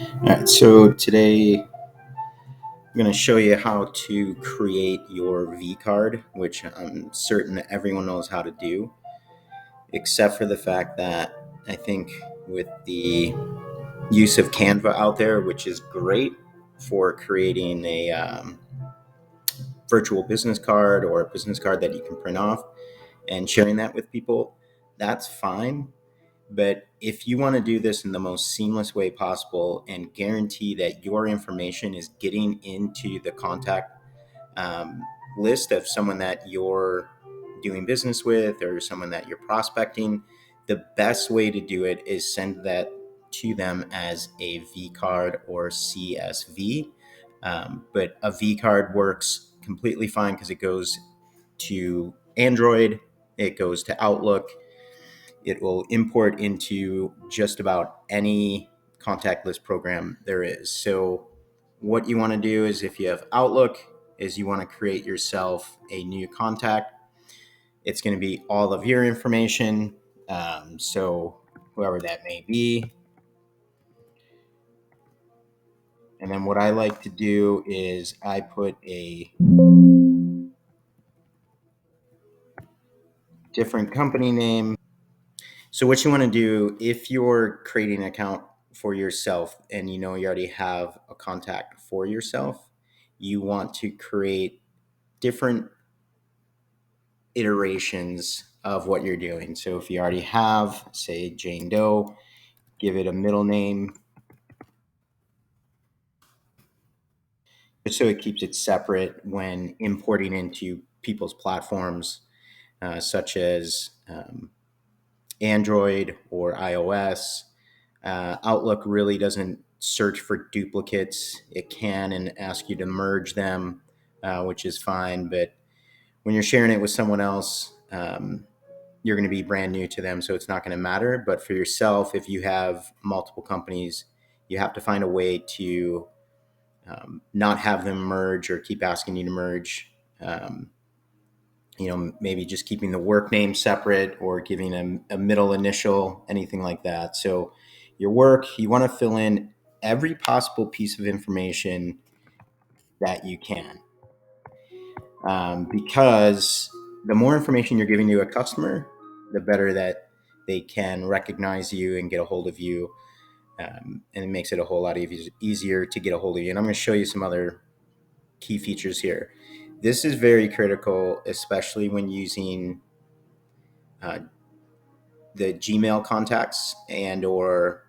All right, so today I'm going to show you how to create your vCard, which I'm certain that everyone knows how to do, except for the fact that I think with the use of Canva out there, which is great for creating a virtual business card or a business card that you can print off and sharing that with people, that's fine. But if you want to do this in the most seamless way possible and guarantee that your information is getting into the contact um, list of someone that you're doing business with or someone that you're prospecting, the best way to do it is send that to them as a V card or CSV. But a V card works completely fine because it goes to Android, it goes to Outlook, it will import into just about any contact list program there is. So what you want to do is, if you have Outlook, is you want to create yourself a new contact. It's going to be all of your information. So whoever that may be. And then what I like to do is I put a different company name. So what you want to do if you're creating an account for yourself and you know you already have a contact for yourself, you want to create different iterations of what you're doing. So if you already have, say, Jane Doe, give it a middle name so it keeps it separate when importing into people's platforms, such as Android or iOS. Outlook really doesn't search for duplicates. It can and ask you to merge them, which is fine. But when you're sharing it with someone else, you're going to be brand new to them, so it's not going to matter. But for yourself, if you have multiple companies, you have to find a way to not have them merge or keep asking you to merge. Maybe just keeping the work name separate or giving a middle initial, anything like that. So your work, you want to fill in every possible piece of information that you can, because the more information you're giving to a customer, the better that they can recognize you and get a hold of you. And it makes it a whole lot easier to get a hold of you. And I'm going to show you some other key features here. This is very critical, especially when using uh, the Gmail contacts and or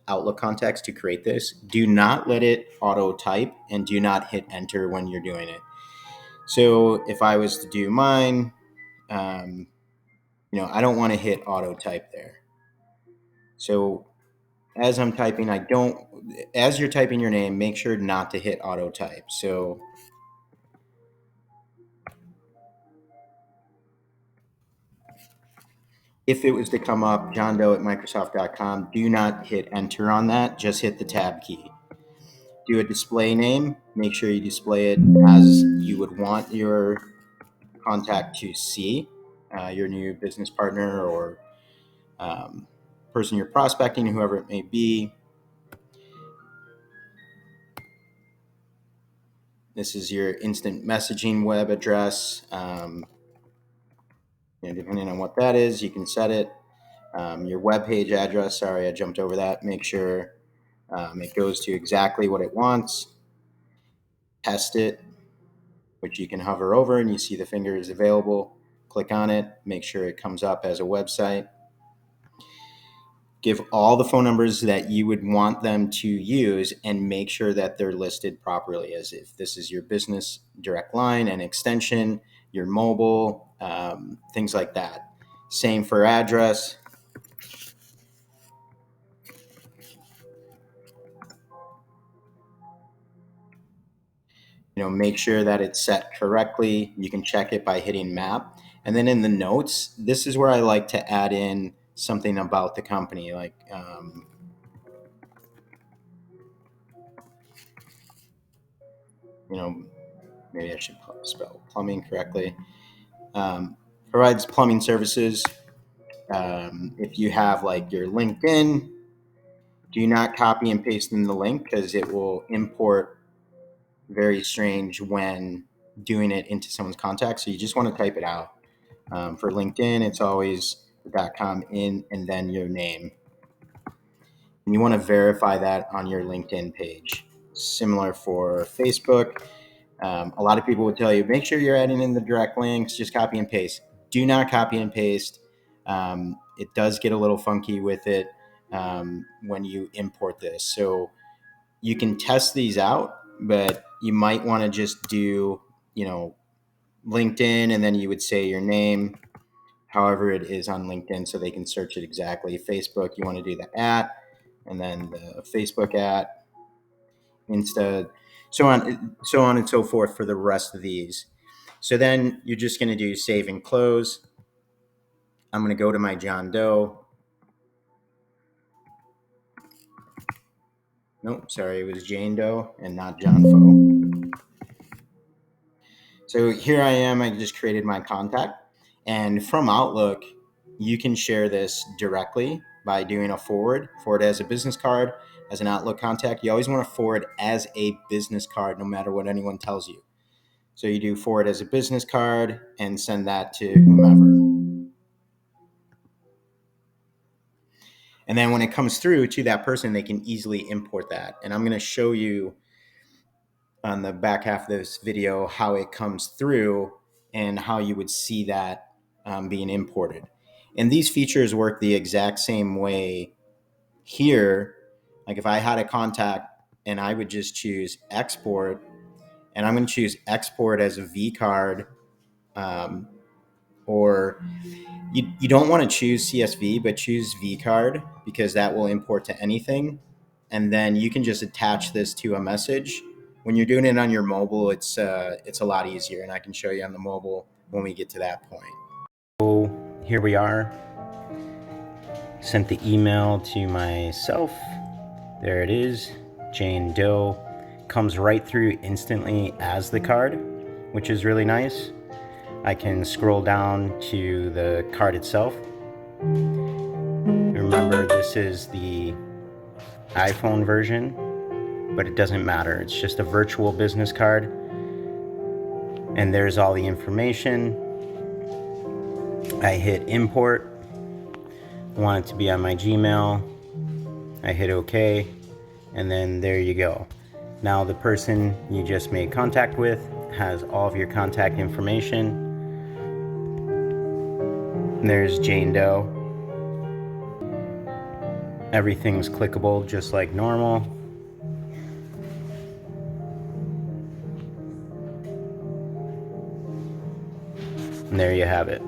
Outlook contacts to create this. Do not let it auto type and do not hit enter when you're doing it. So if I was to do mine, um, I don't want to hit auto type there. So as I'm typing, as you're typing your name, make sure not to hit auto type. So if it was to come up John Doe at Microsoft.com, do not hit enter on that. Just hit the tab key. Do a display name. Make sure you display it as you would want your contact to see, your new business partner or person you're prospecting, whoever it may be. This is your instant messaging web address. Depending on what that is, you can set it. Your web page address, sorry, I jumped over that. Make sure it goes to exactly what it wants. Test it, which you can hover over and you see the finger is available. Click on it, make sure it comes up as a website. Give all the phone numbers that you would want them to use and make sure that they're listed properly, as if this is your business direct line and extension, your mobile, things like that. Same for address. Make sure that it's set correctly. You can check it by hitting map. And then in the notes, this is where I like to add in something about the company, like maybe I should spell plumbing correctly. Provides plumbing services. If you have like your LinkedIn, Do not copy and paste in the link because it will import very strange when doing it into someone's contact. So you just want to type it out. For LinkedIn, it's always .com in and then your name. And you want to verify that on your LinkedIn page. Similar for Facebook. A lot of people would tell you, make sure you're adding in the direct links, just copy and paste. Do not copy and paste. It does get a little funky with it when you import this. So you can test these out, but you might want to just do, LinkedIn, and then you would say your name, however it is on LinkedIn, so they can search it exactly. Facebook, you want to do the @ and then the Facebook @ Insta, so on and so forth for the rest of these. So then you're just going to do save and close. I'm going to go to my John Doe. Nope, sorry, it was Jane Doe and not John Foe. So here I am. I just created my contact. And from Outlook, you can share this directly by doing a forward as a business card, as an Outlook contact. You always want to forward as a business card, no matter what anyone tells you. So you do forward as a business card and send that to whomever. And then when it comes through to that person, they can easily import that. And I'm going to show you on the back half of this video how it comes through and how you would see that being imported. And these features work the exact same way here. Like if I had a contact and I would just choose export, and I'm going to choose export as a vCard, or you don't want to choose CSV, but choose vCard because that will import to anything. And then you can just attach this to a message. When you're doing it on your mobile, it's a lot easier, and I can show you on the mobile when we get to that point. So here we are. Sent the email to myself. There it is. Jane Doe. Comes right through instantly as the card, which is really nice. I can scroll down to the card itself. Remember, this is the iPhone version, but it doesn't matter. It's just a virtual business card. And there's all the information. I hit import. I want it to be on my Gmail. I hit OK. And then there you go. Now the person you just made contact with has all of your contact information. There's Jane Doe. Everything's clickable just like normal. And there you have it.